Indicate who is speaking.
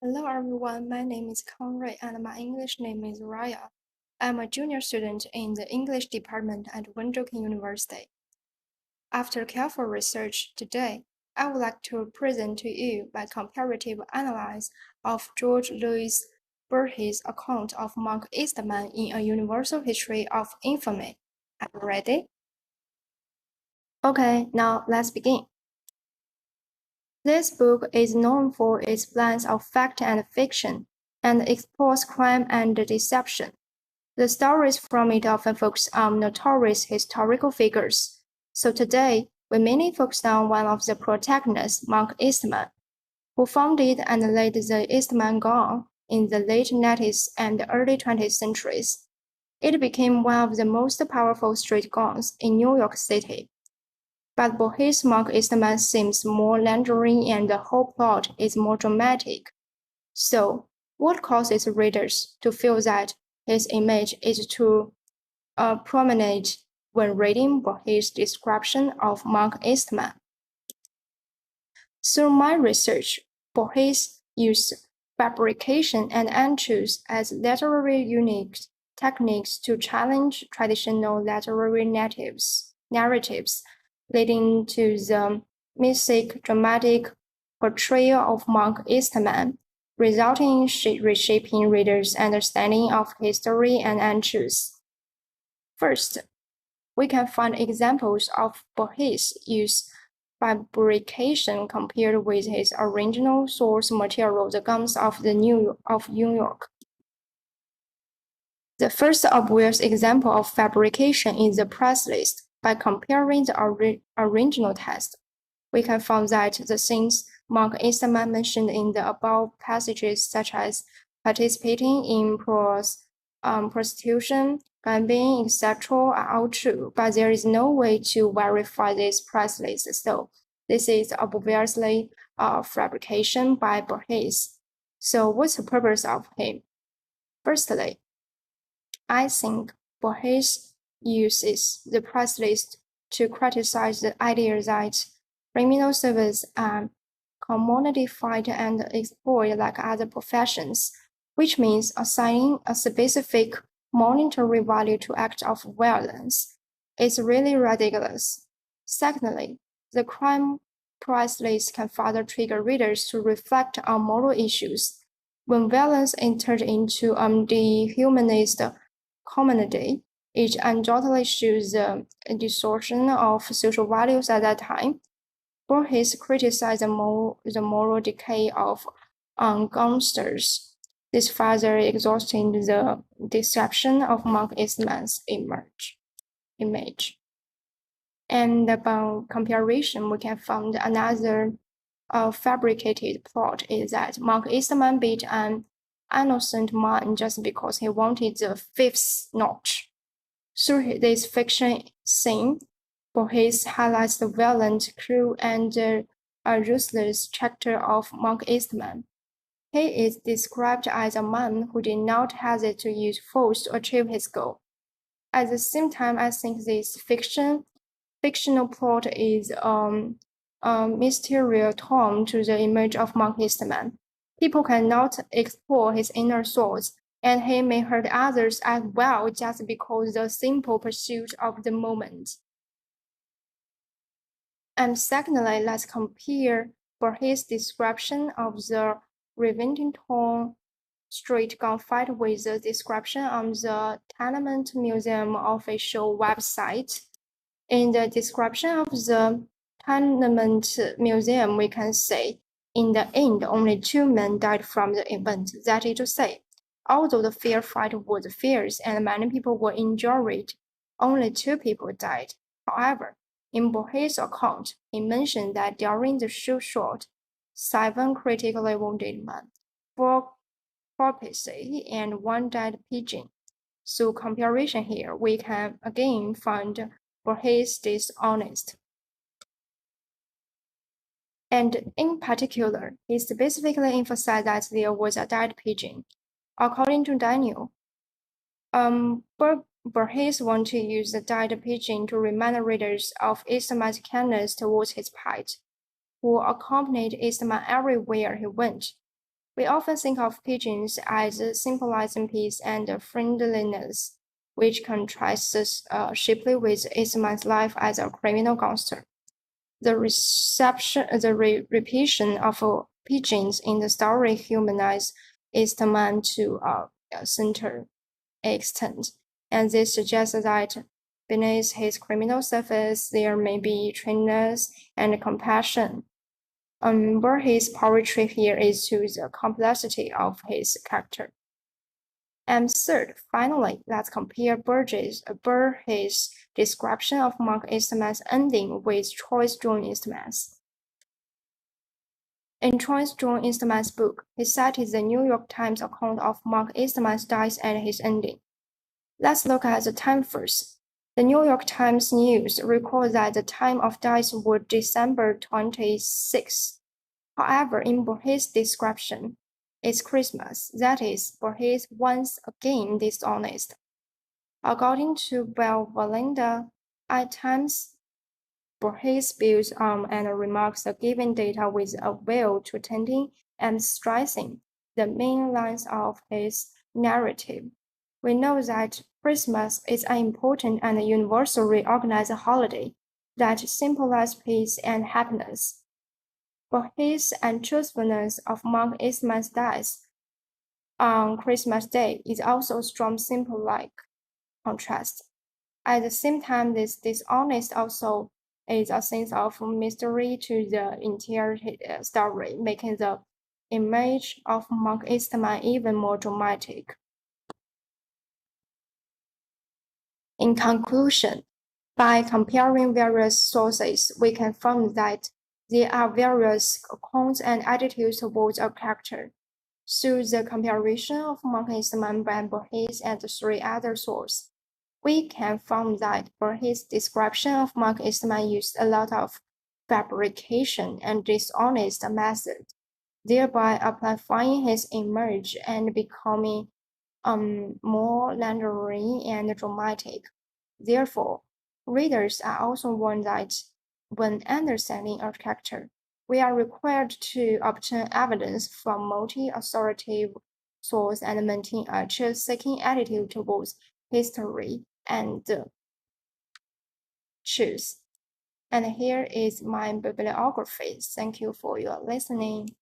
Speaker 1: Hello everyone, my name is Conray and my English name is Raya. I'm a junior student in the English department at Wenzhou University. After careful research today, I would like to present to you my comparative analysis of George Louis Borges' account of Monk Eastman in A Universal History of Infamy. Are you ready? Okay, now let's begin. This book is known for its blend of fact and fiction, and explores crime and deception. The stories from it often focus on notorious historical figures. So today, we mainly focus on one of the protagonists, Monk Eastman, who founded and led the Eastman Gang in the late 19th and early 20th centuries. It became one of the most powerful street gangs in New York City. But Borges' Monk Eastman seems more lingering and the whole plot is more dramatic. So, what causes readers to feel that his image is too prominent when reading Borges' description of Monk Eastman? Through my research, Borges used fabrication and entries as literary unique techniques to challenge traditional literary narratives, leading to the mythic dramatic portrayal of Monk Eastman, resulting in reshaping readers' understanding of history and entries. First, we can find examples of Borges' use fabrication compared with his original source material, the Guns of New York. The first obvious example of fabrication is the press list. By comparing the original text, we can find that the things Monk Eastman mentioned in the above passages, such as participating in prostitution, gambling, etc., are all true, but there is no way to verify this press list. So this is obviously a fabrication by Borges. So what's the purpose of him? Firstly, I think Borges uses the press list to criticize the idea that criminal service are commodified and exploited like other professions, which means assigning a specific monetary value to acts of violence. It's really ridiculous. Secondly, the crime price list can further trigger readers to reflect on moral issues. When violence entered into dehumanized community, it undoubtedly shows the distortion of social values at that time. Borges criticized the moral decay of gangsters. This further exhausting the deception of Monk Eastman's image. And about comparison, we can find another fabricated plot is that Monk Eastman beat an innocent man just because he wanted the fifth notch. Through this fiction scene, Borges highlights the violent, cruel, and ruthless character of Monk Eastman. He is described as a man who did not hesitate to use force to achieve his goal. At the same time, I think this fictional plot is a mysterious tone to the image of Monk Eastman. People cannot explore his inner thoughts, and he may hurt others as well just because the simple pursuit of the moment. And secondly, let's compare Borges' description of the Rivington Street gunfight with the description on the Tenement Museum official website. In the description of the Tenement Museum, we can say, in the end, only 2 men died from the event. That is to say, although the fair fight was fierce and many people were injured, only 2 people died. However, in Borges' account, he mentioned that during the shot, 7 critically wounded men, 4 corpses, and 1 dead pigeon. So comparison here, we can again find Borges dishonest. And in particular, he specifically emphasized that there was a dead pigeon. According to Daniel, Borges wanted to use the dead pigeon to remind readers of Eastman's kindness towards his pet, who accompanied Eastman everywhere he went. We often think of pigeons as symbolizing peace and friendliness, which contrasts sharply with Eastman's life as a criminal gangster. The repetition of pigeons in the story humanized Eastman to a center extent, and this suggests that beneath his criminal surface there may be tenderness and compassion. But his poetry here is to the complexity of his character. And third, finally, let's compare Burge's description of Mark Eastman's ending with Troy John Eastman's. In Troy John Eastman's book, he cited the New York Times account of Mark Eastman's death and his ending. Let's look at the time first. The New York Times News records that the time of death was December 26. However, in Borges' description, it's Christmas. That is, Borges once again dishonest. According to Valinda, at times Borges builds on and remarks the given data with a will to tending and stressing the main lines of his narrative. We know that Christmas is an important and universally recognized holiday that symbolizes peace and happiness. Borges' untruthfulness of Mark Eastman's death on Christmas Day is also a strong symbolic contrast. At the same time, this dishonest also is a sense of mystery to the entire story, making the image of Mark Eastman even more dramatic. In conclusion, by comparing various sources, we can find that there are various accounts and attitudes towards a character. Through the comparison of Mark Eastman by Borges and three other sources, we can find that Borges' description of Mark Eastman used a lot of fabrication and dishonest methods, thereby amplifying his image and becoming more legendary and dramatic. Therefore, readers are also warned that when understanding a character, we are required to obtain evidence from multi-authoritative sources and maintain a truth-seeking attitude towards history and truth. And here is my bibliography. Thank you for your listening.